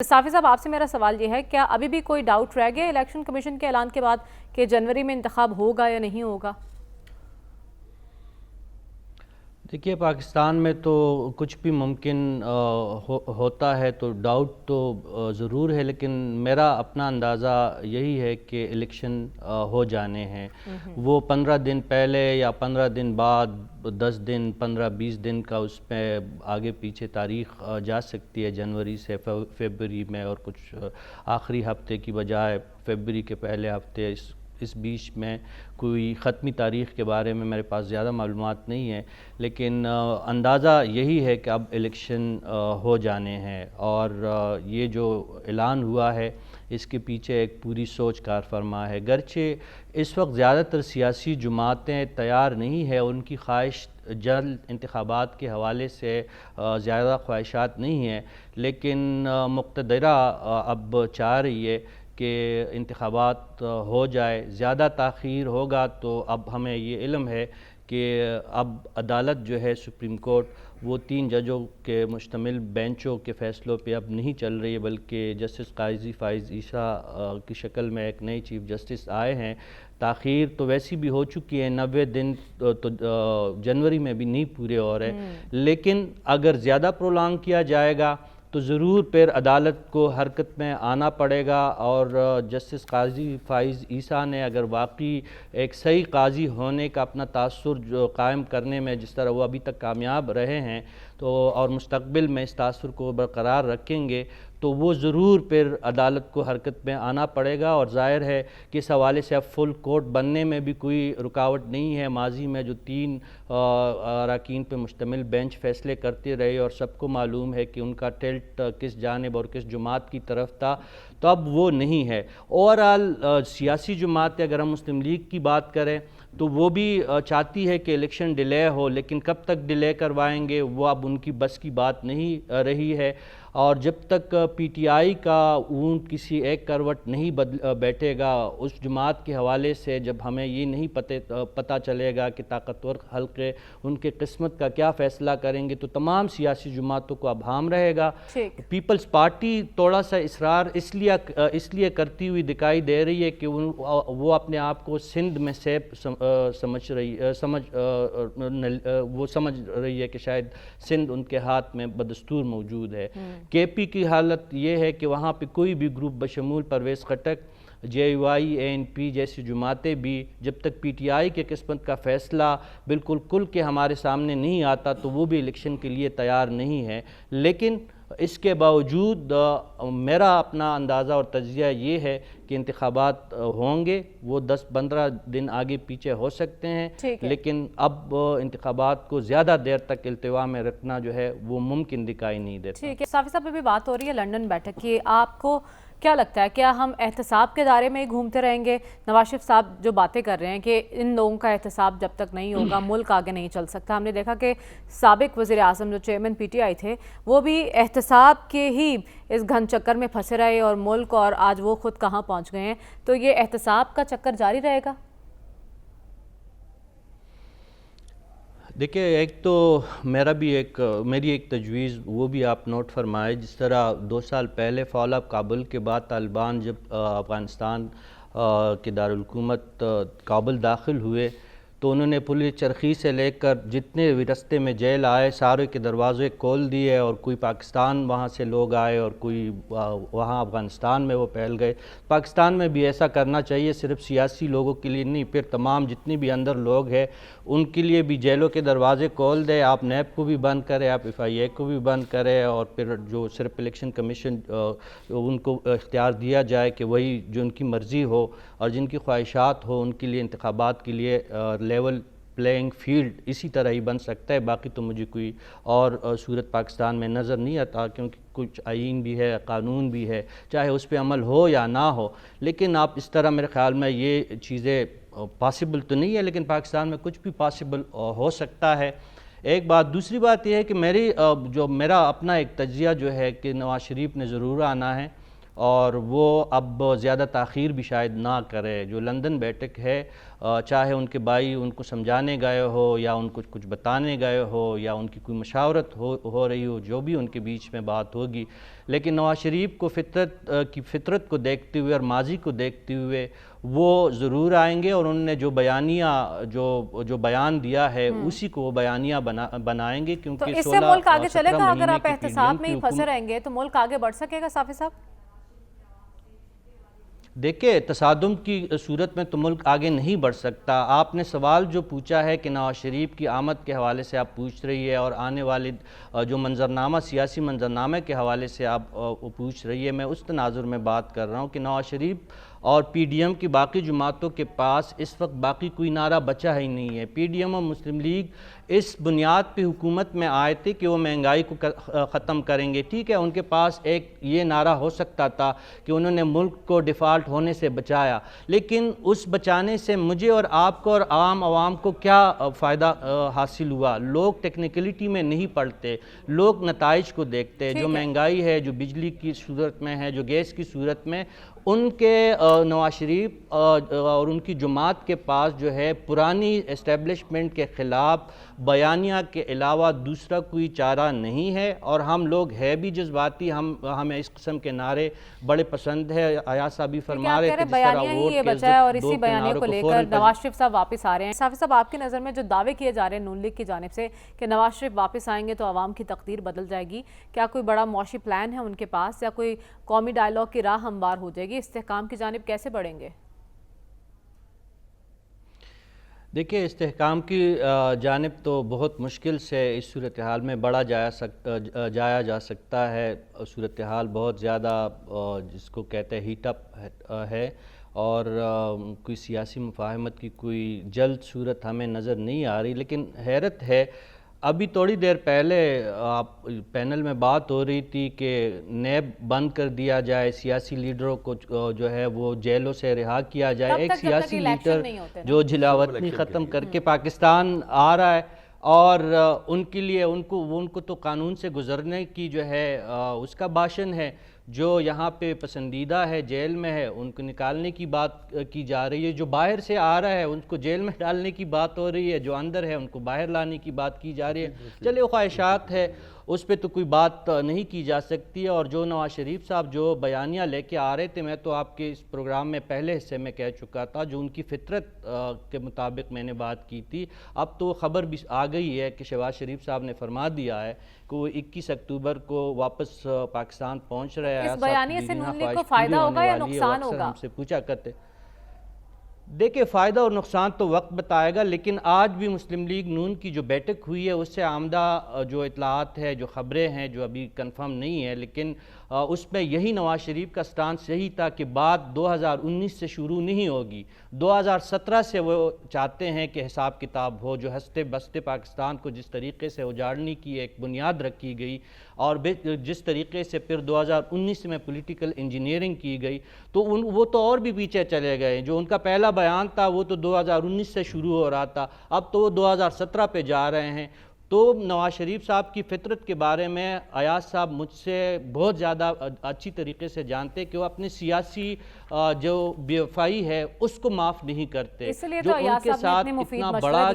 صافی صاحب آپ سے میرا سوال یہ ہے کیا ابھی بھی کوئی ڈاؤٹ رہ گیا الیکشن کمیشن کے اعلان کے بعد کہ جنوری میں انتخاب ہوگا یا نہیں ہوگا؟ دیکھیے پاکستان میں تو کچھ بھی ممکن ہوتا ہے تو ڈاؤٹ تو ضرور ہے، لیکن میرا اپنا اندازہ یہی ہے کہ الیکشن ہو جانے ہیں۔ وہ 15 دن پہلے یا 15 دن بعد 10 دن 15-20 دن کا اس پہ آگے پیچھے تاریخ جا سکتی ہے، جنوری سے فیبری میں، اور کچھ آخری ہفتے کی بجائے فیبری کے پہلے ہفتے۔ اس بیچ میں کوئی ختمی تاریخ کے بارے میں میرے پاس زیادہ معلومات نہیں ہے، لیکن اندازہ یہی ہے کہ اب الیکشن ہو جانے ہیں، اور یہ جو اعلان ہوا ہے اس کے پیچھے ایک پوری سوچ کار فرما ہے۔ گرچہ اس وقت زیادہ تر سیاسی جماعتیں تیار نہیں ہے، ان کی خواہش جلد انتخابات کے حوالے سے زیادہ خواہشات نہیں ہیں، لیکن مقتدرہ اب چاہ رہی ہے کہ انتخابات ہو جائے۔ زیادہ تاخیر ہوگا تو اب ہمیں یہ علم ہے کہ اب عدالت جو ہے سپریم کورٹ، وہ 3 ججوں کے مشتمل بینچوں کے فیصلوں پہ اب نہیں چل رہی ہے، بلکہ جسٹس قاضی فائز عیسیٰ کی شکل میں ایک نئے چیف جسٹس آئے ہیں۔ تاخیر تو ویسی بھی ہو چکی ہے، 90 دن تو جنوری میں بھی نہیں پورے ہو رہے، لیکن اگر زیادہ پرولانگ کیا جائے گا تو ضرور پھر عدالت کو حرکت میں آنا پڑے گا، اور جسٹس قاضی فائز عیسیٰ نے اگر واقعی ایک صحیح قاضی ہونے کا اپنا تاثر جو قائم کرنے میں جس طرح وہ ابھی تک کامیاب رہے ہیں تو اور مستقبل میں اس تاثر کو برقرار رکھیں گے، تو وہ ضرور پھر عدالت کو حرکت میں آنا پڑے گا۔ اور ظاہر ہے کہ اس حوالے سے اب فل کورٹ بننے میں بھی کوئی رکاوٹ نہیں ہے۔ ماضی میں جو 3 اراکین پہ مشتمل بینچ فیصلے کرتے رہے اور سب کو معلوم ہے کہ ان کا ٹلٹ کس جانب اور کس جماعت کی طرف تھا، تو اب وہ نہیں ہے۔ اوورآل سیاسی جماعتیں، اگر ہم مسلم لیگ کی بات کریں تو وہ بھی چاہتی ہے کہ الیکشن ڈیلے ہو، لیکن کب تک ڈیلے کروائیں گے وہ اب ان کی بس کی بات نہیں رہی ہے، اور جب تک پی ٹی آئی کا اونٹ کسی ایک کروٹ نہیں بیٹھے گا اس جماعت کے حوالے سے، جب ہمیں یہ نہیں پتہ چلے گا کہ طاقتور حلقے ان کے قسمت کا کیا فیصلہ کریں گے، تو تمام سیاسی جماعتوں کو ابہام رہے گا۔ پیپلز پارٹی تھوڑا سا اصرار اس لیے کرتی ہوئی دکھائی دے رہی ہے کہ وہ اپنے آپ کو سندھ میں سیف سمجھ رہی ہے کہ شاید سندھ ان کے ہاتھ میں بدستور موجود ہے۔ کے پی کی حالت یہ ہے کہ وہاں پہ کوئی بھی گروپ بشمول Pervez Khattak, J U I, A N P جیسی جماعتیں بھی جب تک پی ٹی آئی کے قسمت کا فیصلہ بالکل کھل کے ہمارے سامنے نہیں آتا تو وہ بھی الیکشن کے لیے تیار نہیں ہے۔ لیکن اس کے باوجود میرا اپنا اندازہ اور تجزیہ یہ ہے کہ انتخابات ہوں گے، وہ 10-15 دن آگے پیچھے ہو سکتے ہیں، لیکن اب انتخابات کو زیادہ دیر تک التوا میں رکھنا جو ہے وہ ممکن دکھائی نہیں دیتا۔ ٹھیک ہے، صافی صاحب ابھی بات ہو رہی ہے لنڈن بیٹھک کی، آپ کو کیا لگتا ہے کیا ہم احتساب کے دائرے میں ہی گھومتے رہیں گے؟ نواز شریف صاحب جو باتیں کر رہے ہیں کہ ان لوگوں کا احتساب جب تک نہیں ہوگا ملک آگے نہیں چل سکتا۔ ہم نے دیکھا کہ سابق وزیر اعظم جو چیئرمین پی ٹی آئی تھے وہ بھی احتساب کے ہی اس گھن چکر میں پھنسے رہے، اور ملک اور آج وہ خود کہاں پہنچ گئے ہیں، تو یہ احتساب کا چکر جاری رہے گا؟ دیکھیں، ایک تو میری ایک تجویز وہ بھی آپ نوٹ فرمائے، جس طرح 2 سال پہلے فال آف کابل کے بعد طالبان جب افغانستان کے دارالحکومت کابل داخل ہوئے تو انہوں نے پل چرخی سے لے کر جتنے بھی رستے میں جیل آئے سارے کے دروازے کھول دیے، اور کوئی پاکستان وہاں سے لوگ آئے اور کوئی وہاں افغانستان میں وہ پھیل گئے۔ پاکستان میں بھی ایسا کرنا چاہیے، صرف سیاسی لوگوں کے لیے نہیں، پھر تمام جتنے بھی اندر لوگ ہیں ان کے لیے بھی جیلوں کے دروازے کھول دیں۔ آپ نیب کو بھی بند کریں، آپ ایف آئی اے کو بھی بند کریں، اور پھر جو صرف الیکشن کمیشن ان کو اختیار دیا جائے کہ وہی جو ان کی مرضی ہو اور جن کی خواہشات ہو ان کے لیے انتخابات کے لیے لیول پلینگ فیلڈ اسی طرح ہی بن سکتا ہے۔ باقی تو مجھے کوئی اور صورت پاکستان میں نظر نہیں آتا، کیونکہ کچھ آئین بھی ہے، قانون بھی ہے، چاہے اس پہ عمل ہو یا نہ ہو، لیکن آپ اس طرح میرے خیال میں یہ چیزیں پاسبل تو نہیں ہے، لیکن پاکستان میں کچھ بھی پاسبل ہو سکتا ہے۔ ایک بات، دوسری بات یہ ہے کہ میرا اپنا ایک تجزیہ جو ہے کہ نواز شریف نے ضرور آنا ہے، اور وہ اب زیادہ تاخیر بھی شاید نہ کرے. جو لندن بیٹھک ہے چاہے ان کے بھائی ان کو سمجھانے گئے ہو یا ان کو کچھ بتانے گئے ہو یا ان کی کوئی مشاورت ہو رہی ہو، جو بھی ان کے بیچ میں بات ہوگی، لیکن نواز شریف کو فطرت کو دیکھتے ہوئے اور ماضی کو دیکھتے ہوئے وہ ضرور آئیں گے، اور انہوں نے جو بیانیہ جو بیان دیا ہے اسی کو وہ بیانیہ بنائیں گے. تو کیونکہ اس سے ملک آگے چلے 17 گا؟ اگر مہینے آپ کی احتساب میں ہی PDM کی پھنسے حکومت. رہیں گے تو ملک آگے بڑھ سکے گا صافی صاحب؟ دیکھیں، تصادم کی صورت میں تو ملک آگے نہیں بڑھ سکتا. آپ نے سوال جو پوچھا ہے کہ نواز شریف کی آمد کے حوالے سے آپ پوچھ رہی ہے اور آنے والے جو منظرنامہ سیاسی منظرنامے کے حوالے سے آپ پوچھ رہی ہے، میں اس تناظر میں بات کر رہا ہوں کہ نواز شریف اور PDM کی باقی جماعتوں کے پاس اس وقت باقی کوئی نعرہ بچا ہی نہیں ہے. PDM اور مسلم لیگ اس بنیاد پہ حکومت میں آئے تھے کہ وہ مہنگائی کو ختم کریں گے. ٹھیک ہے، ان کے پاس ایک یہ نعرہ ہو سکتا تھا کہ انہوں نے ملک کو ڈیفالٹ ہونے سے بچایا، لیکن اس بچانے سے مجھے اور آپ کو اور عوام کو کیا فائدہ حاصل ہوا؟ لوگ ٹیکنیکلٹی میں نہیں پڑھتے، لوگ نتائج کو دیکھتے. جو مہنگائی ہے، جو بجلی کی صورت میں ہے، جو گیس کی صورت میں، ان کے نواز شریف اور ان کی جماعت کے پاس جو ہے پرانی اسٹیبلشمنٹ کے خلاف بیانیہ کے علاوہ دوسرا کوئی چارہ نہیں ہے. اور ہم لوگ ہے بھی جذباتی، ہمیں اس قسم کے نعرے بڑے پسند ہے. ایاز صاحب بھی فرما رہے تھے جس طرح بیانیہ ہی ووٹ یہ کے بچا ہے، اور عزت دو اسی کے بیانیہ نعروں کو کو لے فوراً کر نواز شریف صاحب واپس آ رہے ہیں. صافی صاحب، آپ کی نظر میں جو دعوے کیے جا رہے ہیں نون لیگ کی جانب سے کہ نواز شریف واپس آئیں گے تو عوام کی تقدیر بدل جائے گی، کیا کوئی بڑا معاشی پلان ہے ان کے پاس یا کوئی قومی ڈائیلاگ کی راہ ہموار ہو جائے گی؟ استحکام کی جانب کیسے بڑھیں گے؟ دیکھیں، استحکام کی جانب تو بہت مشکل سے اس صورتحال میں بڑھا جایا جا سکتا ہے. صورتحال بہت زیادہ جس کو کہتے ہیں ہیٹ اپ ہے، اور کوئی سیاسی مفاہمت کی کوئی جلد صورت ہمیں نظر نہیں آ رہی. لیکن حیرت ہے، ابھی تھوڑی دیر پہلے آپ پینل میں بات ہو رہی تھی کہ نیب بند کر دیا جائے، سیاسی لیڈروں کو جو ہے وہ جیلوں سے رہا کیا جائے. ایک سیاسی لیڈر جو جلا وطنی ختم کر کے پاکستان آ رہا ہے، اور ان کے لیے ان کو تو قانون سے گزرنے کی جو ہے اس کا بھاشن ہے. جو یہاں پہ پسندیدہ ہے، جیل میں ہے، ان کو نکالنے کی بات کی جا رہی ہے. جو باہر سے آ رہا ہے ان کو جیل میں ڈالنے کی بات ہو رہی ہے، جو اندر ہے ان کو باہر لانے کی بات کی جا رہی ہے. چلے، وہ خواہشات ہے، اس پہ تو کوئی بات نہیں کی جا سکتی. اور جو نواز شریف صاحب جو بیانیہ لے کے آ رہے تھے، میں تو آپ کے اس پروگرام میں پہلے حصے میں کہہ چکا تھا، جو ان کی فطرت کے مطابق میں نے بات کی تھی. اب تو خبر بھی آ گئی ہے کہ شہباز شریف صاحب نے فرما دیا ہے کہ وہ 21 اکتوبر کو واپس پاکستان پہنچ رہے ہیں. اس بیانیے سے نون لیگ کو فائدہ ہوگا یا نقصان ہوگا؟ ہم سے پوچھا کرتے. دیکھیں، فائدہ اور نقصان تو وقت بتائے گا، لیکن آج بھی مسلم لیگ نون کی جو بیٹھک ہوئی ہے اس سے آمدہ جو اطلاعات ہے، جو خبریں ہیں، جو ابھی کنفرم نہیں ہے، لیکن اس میں یہی نواز شریف کا سٹانس یہی تھا کہ بات 2019 سے شروع نہیں ہوگی، 2017 سے وہ چاہتے ہیں کہ حساب کتاب ہو. جو ہستے بستے پاکستان کو جس طریقے سے اجاڑنے کی ایک بنیاد رکھی گئی، اور جس طریقے سے پھر 2019 میں پولیٹیکل انجینئرنگ کی گئی، تو وہ تو اور بھی پیچھے چلے گئے. جو ان کا پہلا بیان تھا وہ تو 2019 سے شروع ہو رہا تھا، اب تو وہ 2017 پہ جا رہے ہیں. تو نواز شریف صاحب کی فطرت کے بارے میں ایاز صاحب مجھ سے بہت زیادہ اچھی طریقے سے جانتے کہ وہ اپنے سیاسی جو بے وفائی ہے اس کو معاف نہیں کرتے. اس لیے جو تو ان ایاز کے صاحب نے ساتھ اتنے مفید اتنا مشورے بڑا